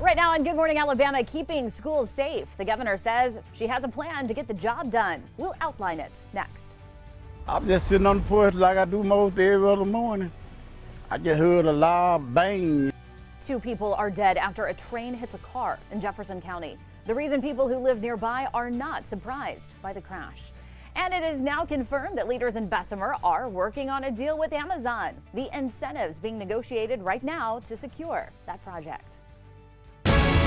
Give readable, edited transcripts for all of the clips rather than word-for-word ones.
Right now on Good Morning Alabama, keeping schools safe. The governor says she has a plan to get the job done. We'll outline it next. I'm just sitting on the porch like I do most every other morning. I just heard a loud bang. 2 people are dead after a train hits a car in Jefferson County. The reason people who live nearby are not surprised by the crash. And it is now confirmed that leaders in Bessemer are working on a deal with Amazon. The incentives being negotiated right now to secure that project.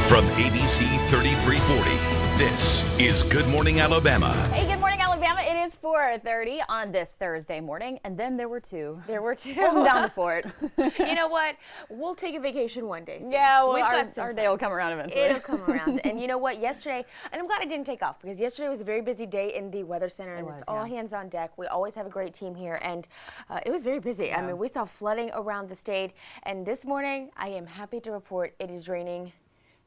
From ABC 3340, this is Good Morning Alabama. Hey, Good Morning Alabama. It is 4:30 on this Thursday morning, and then there were 2. There were 2. Holding down the fort. You know what? We'll take a vacation one day soon. Yeah, well, We've got our day will come around eventually. It'll come around. And you know what? Yesterday, and I'm glad I didn't take off because yesterday was a very busy day in the Weather Center, and it's all hands on deck. We always have a great team here, and it was very busy. Yeah. I mean, we saw flooding around the state, and this morning, I am happy to report it is raining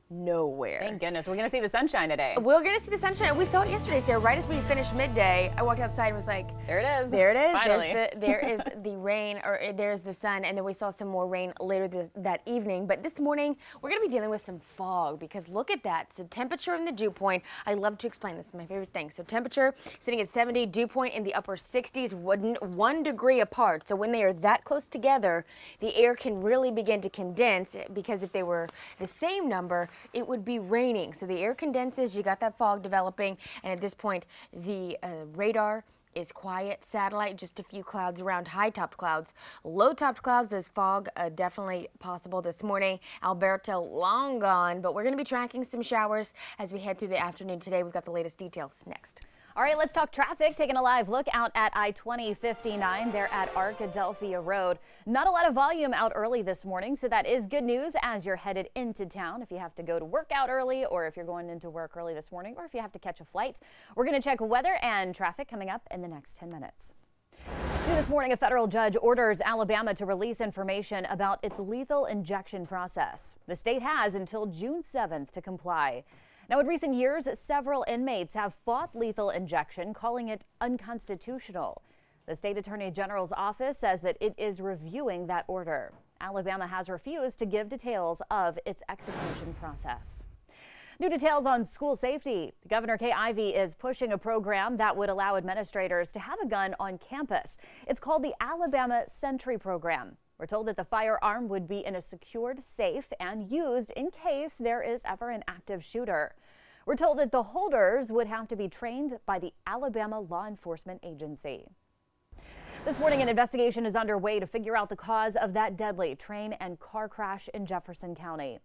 nowhere. Thank goodness. We're going to see the sunshine today. We're going to see the sunshine. We saw it yesterday, Sarah. Right as we finished midday, I walked outside and was like, there it is. There it is. Finally. There is the rain, or there's the sun, and then we saw some more rain later that evening. But this morning, we're going to be dealing with some fog because look at that. So temperature in the dew point. I love to explain this. It's my favorite thing. So temperature sitting at 70, dew point in the upper 60s, 1 degree apart. So when they are that close together, the air can really begin to condense because if they were the same number, it would be raining. So the air condenses, you got that fog developing, and at this point, the radar is quiet. Satellite, just a few clouds around, high-topped clouds. Low-topped clouds, there's fog definitely possible this morning. Alberto, long gone, but we're going to be tracking some showers as we head through the afternoon today. We've got the latest details next. All right, let's talk traffic. Taking a live look out at I-2059 there at Arkadelphia Road. Not a lot of volume out early this morning, so that is good news as you're headed into town. If you have to go to work out early, or if you're going into work early this morning, or if you have to catch a flight. We're going to check weather and traffic coming up in the next 10 minutes. This morning, a federal judge orders Alabama to release information about its lethal injection process. The state has until June 7th to comply. Now, in recent years, several inmates have fought lethal injection, calling it unconstitutional. The state attorney general's office says that it is reviewing that order. Alabama has refused to give details of its execution process. New details on school safety. Governor Kay Ivey is pushing a program that would allow administrators to have a gun on campus. It's called the Alabama Sentry Program. We're told that the firearm would be in a secured safe and used in case there is ever an active shooter. We're told that the holders would have to be trained by the Alabama Law Enforcement Agency. This morning, an investigation is underway to figure out the cause of that deadly train and car crash in Jefferson County.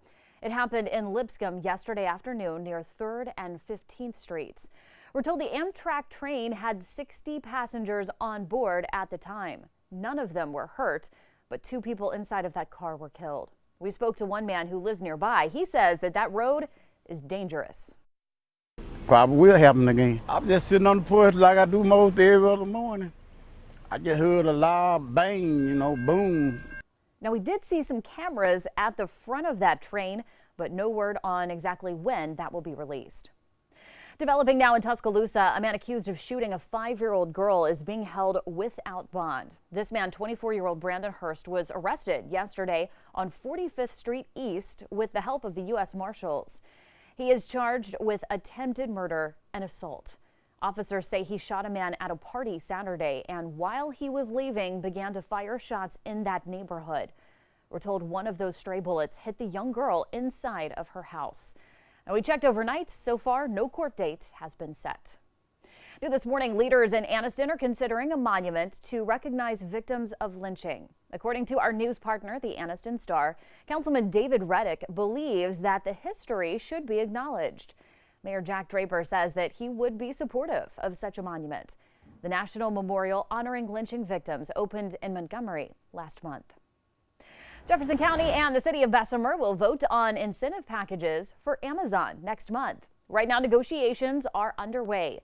It happened in Lipscomb yesterday afternoon near 3rd and 15th Streets. We're told the Amtrak train had 60 passengers on board at the time. None of them were hurt, but 2 people inside of that car were killed. We spoke to one man who lives nearby. He says that road is dangerous. Probably will happen again. I'm just sitting on the porch like I do most every other morning. I just heard a loud bang, boom. Now, we did see some cameras at the front of that train, but no word on exactly when that will be released. Developing now in Tuscaloosa, a man accused of shooting a 5-year-old girl is being held without bond. This man, 24-year-old Brandon Hurst, was arrested yesterday on 45th Street East with the help of the U.S. Marshals. He is charged with attempted murder and assault. Officers say he shot a man at a party Saturday and while he was leaving began to fire shots in that neighborhood. We're told one of those stray bullets hit the young girl inside of her house. Now, we checked overnight. So far, no court date has been set. New this morning, leaders in Anniston are considering a monument to recognize victims of lynching. According to our news partner, the Anniston Star, Councilman David Reddick believes that the history should be acknowledged. Mayor Jack Draper says that he would be supportive of such a monument. The National Memorial honoring lynching victims opened in Montgomery last month. Jefferson County and the city of Bessemer will vote on incentive packages for Amazon next month. Right now, negotiations are underway.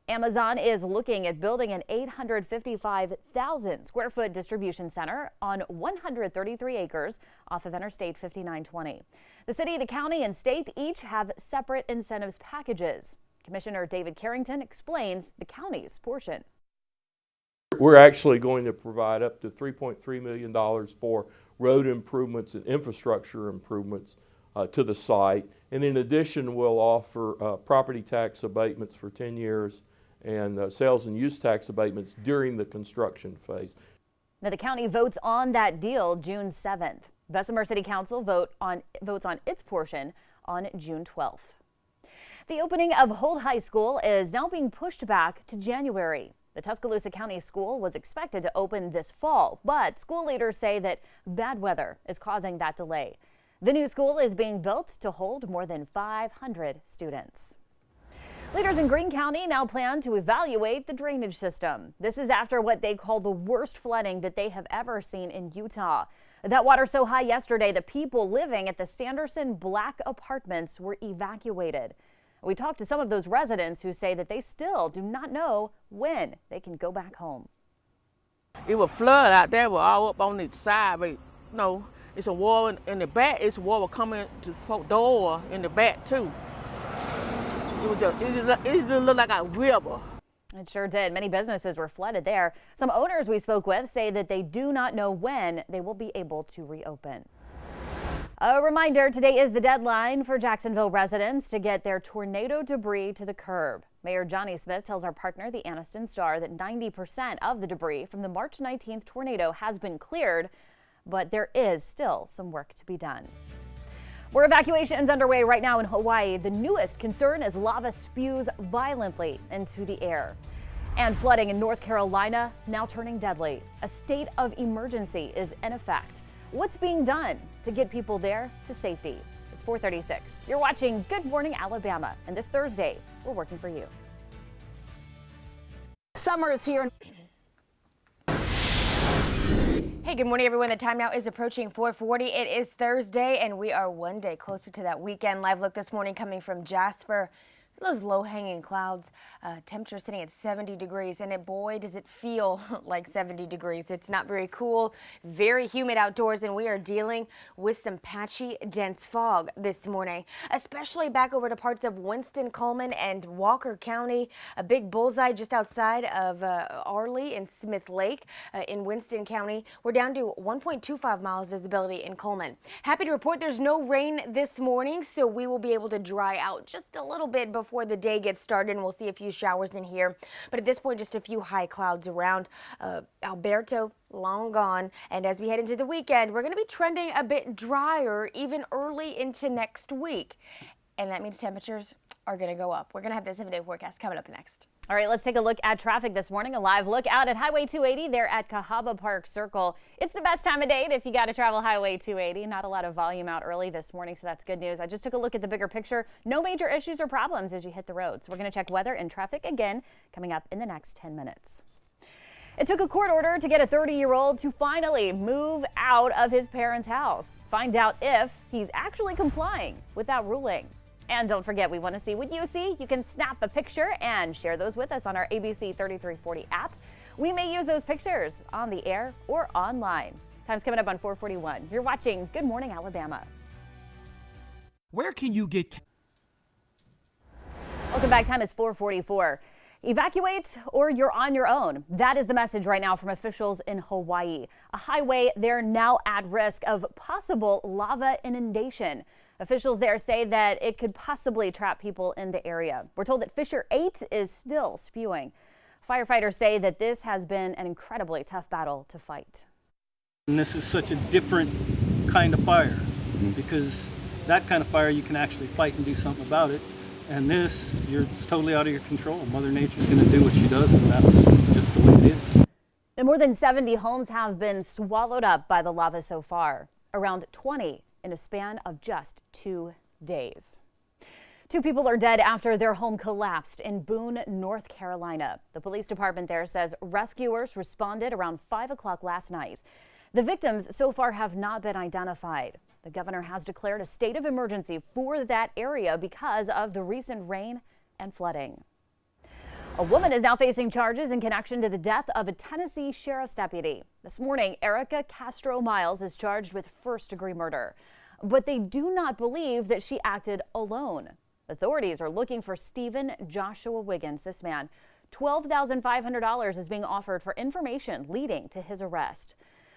Amazon is looking at building an 855,000 square foot distribution center on 133 acres off of Interstate 5920. The city, the county, and state each have separate incentives packages. Commissioner David Carrington explains the county's portion. We're actually going to provide up to $3.3 million for road improvements and infrastructure improvements to the site. And in addition, we'll offer property tax abatements for 10 years and sales and use tax abatements during the construction phase. Now, the county votes on that deal June 7th. Bessemer City Council votes on its portion on June 12th. The opening of Holt High School is now being pushed back to January. The Tuscaloosa County School was expected to open this fall, but school leaders say that bad weather is causing that delay. The new school is being built to hold more than 500 students. Leaders in Greene County now plan to evaluate the drainage system. This is after what they call the worst flooding that they have ever seen in Utah. That water so high yesterday, the people living at the Sanderson Black Apartments were evacuated. We talked to some of those residents who say that they still do not know when they can go back home. It was flood out there. We're all up on the side, but no, it's a water in the back. It's water coming to the front door in the back too. It just looked like a river. It sure did. Many businesses were flooded there. Some owners we spoke with say that they do not know when they will be able to reopen. A reminder, today is the deadline for Jacksonville residents to get their tornado debris to the curb. Mayor Johnny Smith tells our partner, the Anniston Star, that 90% of the debris from the March 19th tornado has been cleared, but there is still some work to be done. More evacuations underway right now in Hawaii. The newest concern is lava spews violently into the air. And flooding in North Carolina now turning deadly. A state of emergency is in effect. What's being done to get people there to safety? It's 4:36. You're watching Good Morning Alabama, and this Thursday, we're working for you. Summer is here. Hey, good morning, everyone. The time now is approaching 4:40. It is Thursday, and we are one day closer to that weekend. Live look this morning coming from Jasper. Those low-hanging clouds, temperature sitting at 70 degrees, and boy, does it feel like 70 degrees. It's not very cool, very humid outdoors, and we are dealing with some patchy, dense fog this morning, especially back over to parts of Winston, Coleman, and Walker County. A big bullseye just outside of Arley and Smith Lake in Winston County. We're down to 1.25 miles visibility in Coleman. Happy to report there's no rain this morning, so we will be able to dry out just a little bit before the day gets started, and we'll see a few showers in here. But at this point, just a few high clouds around. Alberto, long gone. And as we head into the weekend, we're going to be trending a bit drier even early into next week. And that means temperatures are going to go up. We're going to have the 7-day forecast coming up next. All right, let's take a look at traffic this morning. A live look out at Highway 280 there at Cahaba Park Circle. It's the best time of day if you got to travel Highway 280. Not a lot of volume out early this morning, so that's good news. I just took a look at the bigger picture. No major issues or problems as you hit the roads. We're going to check weather and traffic again coming up in the next 10 minutes. It took a court order to get a 30-year-old to finally move out of his parents' house. Find out if he's actually complying with that ruling. And don't forget, we want to see what you see. You can snap a picture and share those with us on our ABC 3340 app. We may use those pictures on the air or online. Time's coming up on 4:41. You're watching Good Morning Alabama. Where can you get... Welcome back. Time is 4:44. Evacuate or you're on your own. That is the message right now from officials in Hawaii. A highway there now at risk of possible lava inundation. Officials there say that it could possibly trap people in the area. We're told that Fissure 8 is still spewing. Firefighters say that this has been an incredibly tough battle to fight. And this is such a different kind of fire because that kind of fire you can actually fight and do something about it. And this, it's totally out of your control. Mother Nature's going to do what she does, and that's just the way it is. And more than 70 homes have been swallowed up by the lava so far. Around 20 in a span of just 2 days. 2 people are dead after their home collapsed in Boone, North Carolina. The police department there says rescuers responded around 5 o'clock last night. The victims so far have not been identified. The governor has declared a state of emergency for that area because of the recent rain and flooding. A woman is now facing charges in connection to the death of a Tennessee sheriff's deputy. This morning, Erica Castro Miles is charged with first-degree murder, but they do not believe that she acted alone. Authorities are looking for Stephen Joshua Wiggins. This man, $12,500 is being offered for information leading to his arrest.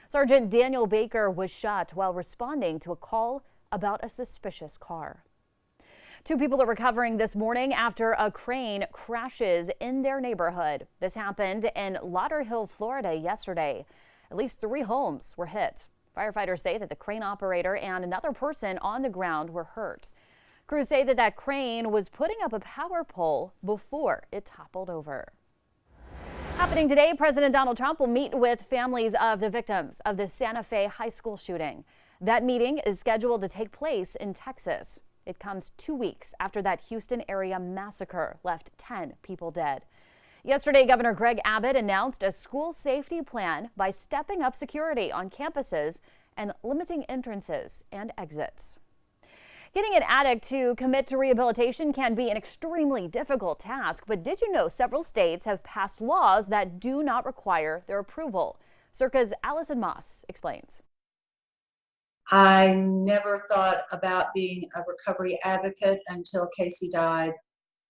Sergeant Daniel Baker was shot while responding to a call about a suspicious car. 2 people are recovering this morning after a crane crashes in their neighborhood. This happened in Lauderhill, Florida yesterday. At least 3 homes were hit. Firefighters say that the crane operator and another person on the ground were hurt. Crews say that that crane was putting up a power pole before it toppled over. Happening today, President Donald Trump will meet with families of the victims of the Santa Fe high school shooting. That meeting is scheduled to take place in Texas. It comes 2 weeks after that Houston area massacre left 10 people dead. Yesterday, Governor Greg Abbott announced a school safety plan by stepping up security on campuses and limiting entrances and exits. Getting an addict to commit to rehabilitation can be an extremely difficult task, but did you know several states have passed laws that do not require their approval? Circa's Allison Moss explains. I never thought about being a recovery advocate until Casey died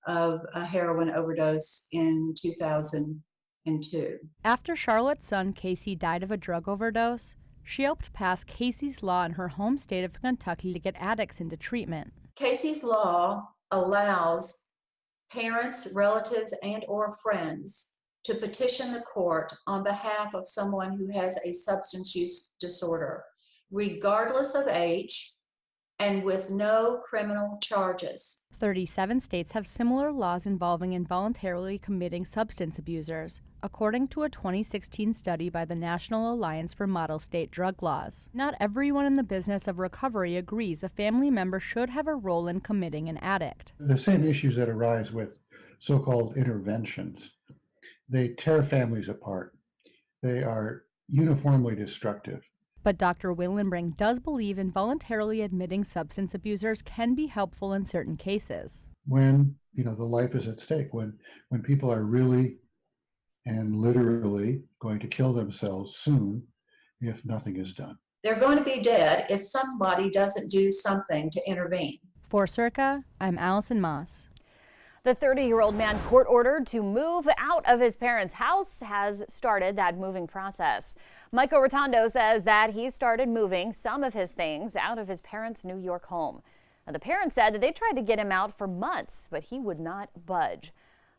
of a heroin overdose in 2002. After Charlotte's son Casey died of a drug overdose, she helped pass Casey's Law in her home state of Kentucky to get addicts into treatment. Casey's Law allows parents, relatives, and/or friends to petition the court on behalf of someone who has a substance use disorder, regardless of age and with no criminal charges. 37 states have similar laws involving involuntarily committing substance abusers, according to a 2016 study by the National Alliance for Model State Drug Laws. Not everyone in the business of recovery agrees a family member should have a role in committing an addict. The same issues that arise with so-called interventions. They tear families apart. They are uniformly destructive. But Dr. Willenbring does believe involuntarily admitting substance abusers can be helpful in certain cases. When, the life is at stake, when people are really and literally going to kill themselves soon if nothing is done. They're going to be dead if somebody doesn't do something to intervene. For Circa, I'm Allison Moss. The 30-year-old man court ordered to move out of his parents' house has started that moving process. Michael Rotondo says that he started moving some of his things out of his parents' New York home. Now, the parents said that they tried to get him out for months, but he would not budge.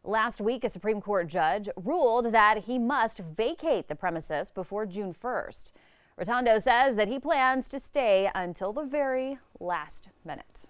Last week, a Supreme Court judge ruled that he must vacate the premises before June 1st. Rotondo says that he plans to stay until the very last minute.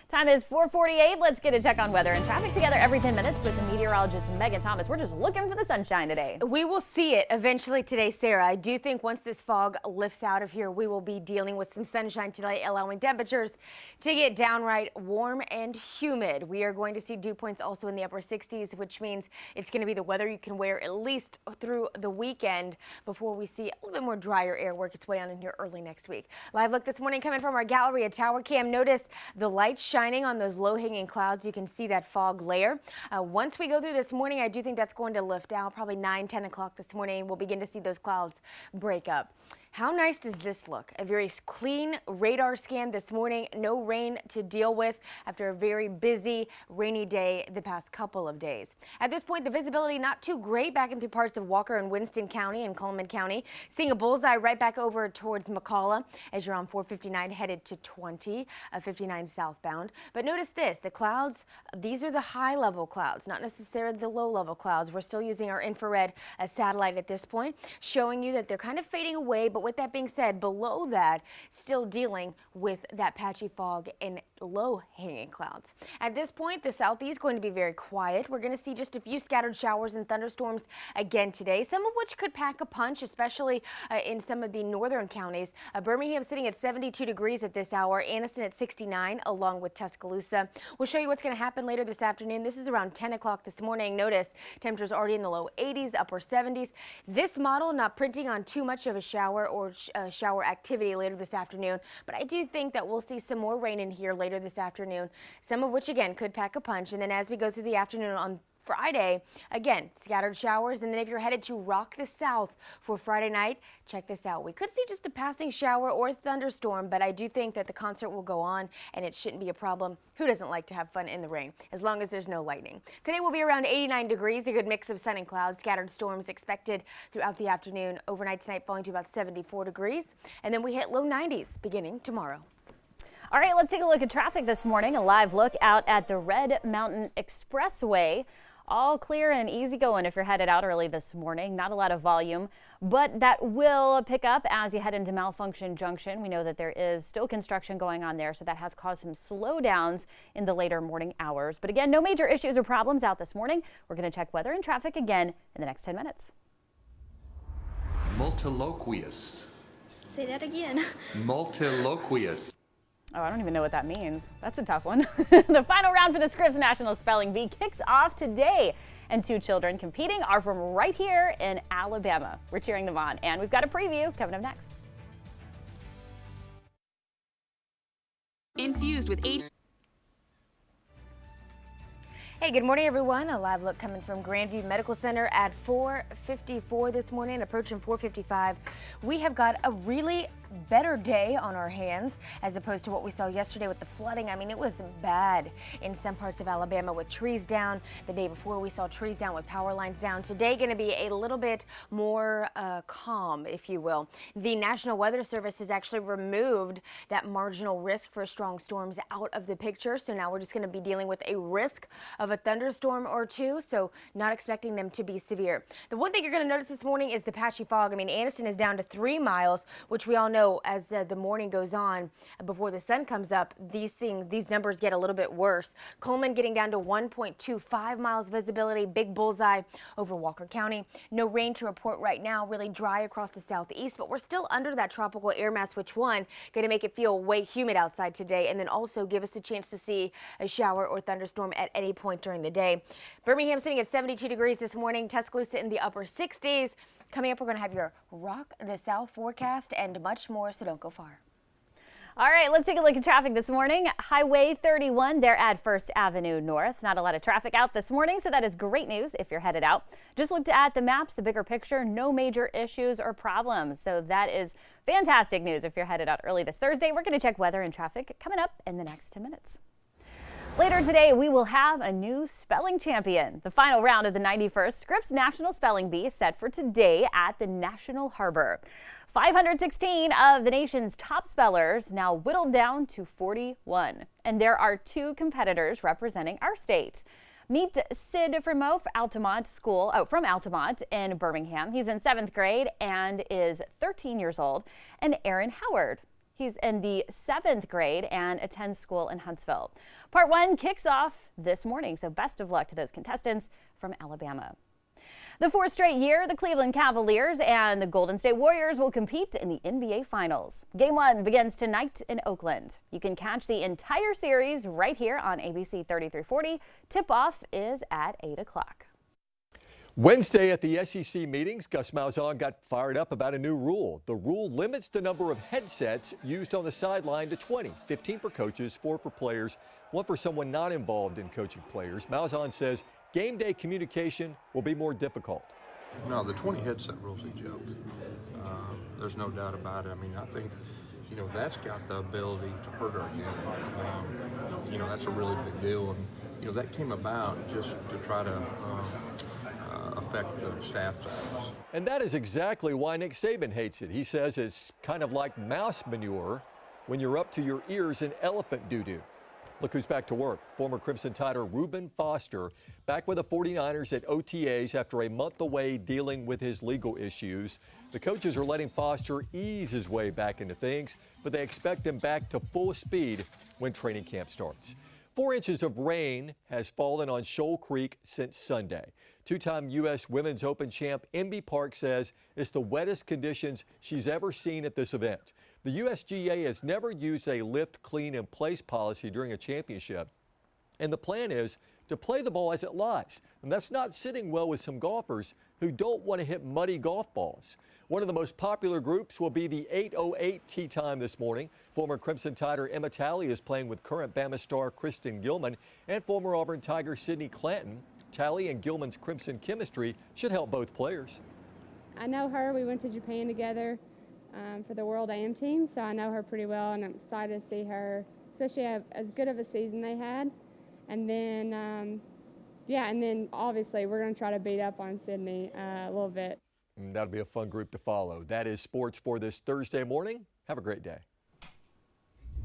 Time is 4:48. Let's get a check on weather and traffic together every 10 minutes with the meteorologist Megan Thomas. We're just looking for the sunshine today. We will see it eventually today, Sarah. I do think once this fog lifts out of here, we will be dealing with some sunshine today, allowing temperatures to get downright warm and humid. We are going to see dew points also in the upper 60s, which means it's going to be the weather you can wear at least through the weekend before we see a little bit more drier air work its way on in here early next week. Live look this morning coming from our Galleria tower cam. Notice the light shining on those low-hanging clouds. You can see that fog layer. Once we go through this morning, I do think that's going to lift out. Probably 9-10 o'clock this morning, we'll begin to see those clouds break up. How nice does this look? A very clean radar scan this morning. No rain to deal with after a very busy, rainy day the past couple of days. At this point, the visibility not too great back into parts of Walker and Winston County and Cullman County. Seeing a bullseye right back over towards McCalla as you're on 459 headed to 20, 59 southbound. But notice this, the clouds, these are the high-level clouds, not necessarily the low-level clouds. We're still using our infrared satellite at this point, showing you that they're kind of fading away, but with that being said, below that, still dealing with that patchy fog and low-hanging clouds. At this point, the southeast going to be very quiet. We're going to see just a few scattered showers and thunderstorms again today, some of which could pack a punch, especially in some of the northern counties. Birmingham sitting at 72 degrees at this hour, Anniston at 69, along with Tuscaloosa. We'll show you what's going to happen later this afternoon. This is around 10 o'clock this morning. Notice temperatures already in the low 80s, upper 70s. This model not printing on too much of a shower or shower activity later this afternoon, but I do think that we'll see some more rain in here later this afternoon, some of which again could pack a punch. And then as we go through the afternoon on Friday, again, scattered showers. And then if you're headed to Rock the South for Friday night, check this out. We could see just a passing shower or thunderstorm, but I do think that the concert will go on and it shouldn't be a problem. Who doesn't like to have fun in the rain, as long as there's no lightning? Today will be around 89 degrees, a good mix of sun and clouds. Scattered storms expected throughout the afternoon. Overnight tonight falling to about 74 degrees. And then we hit low 90s beginning tomorrow. All right, let's take a look at traffic this morning. A live look out at the Red Mountain Expressway. All clear and easy going if you're headed out early this morning. Not a lot of volume, but that will pick up as you head into Malfunction Junction. We know that there is still construction going on there, so that has caused some slowdowns in the later morning hours. But again, no major issues or problems out this morning. We're going to check weather and traffic again in the next 10 minutes. Multiloquous. Say that again. Multiloquous. Oh, I don't even know what that means. That's a tough one. The final round for the Scripps National Spelling Bee kicks off today, and 2 children competing are from right here in Alabama. We're cheering them on, and we've got a preview coming up next. Infused with 8. Hey, good morning, everyone. A live look coming from Grandview Medical Center at 4:54 this morning, approaching 4:55. We have got a really better day on our hands as opposed to what we saw yesterday with the flooding. I mean, it was bad in some parts of Alabama with trees down. The day before we saw trees down with power lines down. Today going to be a little bit more calm, if you will. The National Weather Service has actually removed that marginal risk for strong storms out of the picture. So now we're just going to be dealing with a risk of a thunderstorm or two. So not expecting them to be severe. The one thing you're going to notice this morning is the patchy fog. I mean, Anniston is down to 3 miles, which we all know as the morning goes on, before the sun comes up, these numbers get a little bit worse. Coleman getting down to 1.25 miles visibility, big bullseye over Walker County. No rain to report right now, really dry across the southeast, but we're still under that tropical air mass, which going to make it feel way humid outside today, and then also give us a chance to see a shower or thunderstorm at any point during the day. Birmingham sitting at 72 degrees this morning, Tuscaloosa in the upper 60s. Coming up, we're going to have your Rock the South forecast and much more, so don't go far. All right, let's take a look at traffic this morning. Highway 31 there at First Avenue North. Not a lot of traffic out this morning, so that is great news if you're headed out. Just looked at the maps, the bigger picture, no major issues or problems. So that is fantastic news if you're headed out early this Thursday. We're going to check weather and traffic coming up in the next 10 minutes. Later today, we will have a new spelling champion. The final round of the 91st Scripps National Spelling Bee is set for today at the National Harbor. 516 of the nation's top spellers now whittled down to 41. And there are 2 competitors representing our state. Meet Sid Frimo from Altamont in Birmingham. He's in 7th grade and is 13 years old. And Aaron Howard. He's in the 7th grade and attends school in Huntsville. Part 1 kicks off this morning, so best of luck to those contestants from Alabama. The 4th straight year, the Cleveland Cavaliers and the Golden State Warriors will compete in the NBA Finals. Game 1 begins tonight in Oakland. You can catch the entire series right here on ABC 3340. Tip-off is at 8 o'clock. Wednesday at the SEC meetings, Gus Malzahn got fired up about a new rule. The rule limits the number of headsets used on the sideline to 20, 15 for coaches, 4 for players, 1 for someone not involved in coaching players. Malzahn says game day communication will be more difficult. No, the 20 headset rule's a joke. There's no doubt about it. I mean, I think, that's got the ability to hurt our game. That's a really big deal. And, that came about just to try to affect the staff size. And that is exactly why Nick Saban hates it. He says it's kind of like mouse manure when you're up to your ears in elephant doo-doo. Look who's back to work. Former Crimson Tider Reuben Foster back with the 49ers at OTAs after a month away dealing with his legal issues. The coaches are letting Foster ease his way back into things, but they expect him back to full speed when training camp starts. 4 inches of rain has fallen on Shoal Creek since Sunday. 2-time U.S. Women's Open champ Inbee Park says it's the wettest conditions she's ever seen at this event. The USGA has never used a lift, clean, and place policy during a championship. And the plan is to play the ball as it lies. And that's not sitting well with some golfers who don't want to hit muddy golf balls. One of the most popular groups will be the 8:08 tee time this morning. Former Crimson Tider Emma Talley is playing with current Bama star Kristen Gilman and former Auburn Tiger Sydney Clanton. Talley and Gilman's Crimson chemistry should help both players. I know her. We went to Japan together for the World AM team, so I know her pretty well, and I'm excited to see her, especially have as good of a season they had. And then, and then obviously we're going to try to beat up on Sydney a little bit. That'll be a fun group to follow. That is sports for this Thursday morning. Have a great day.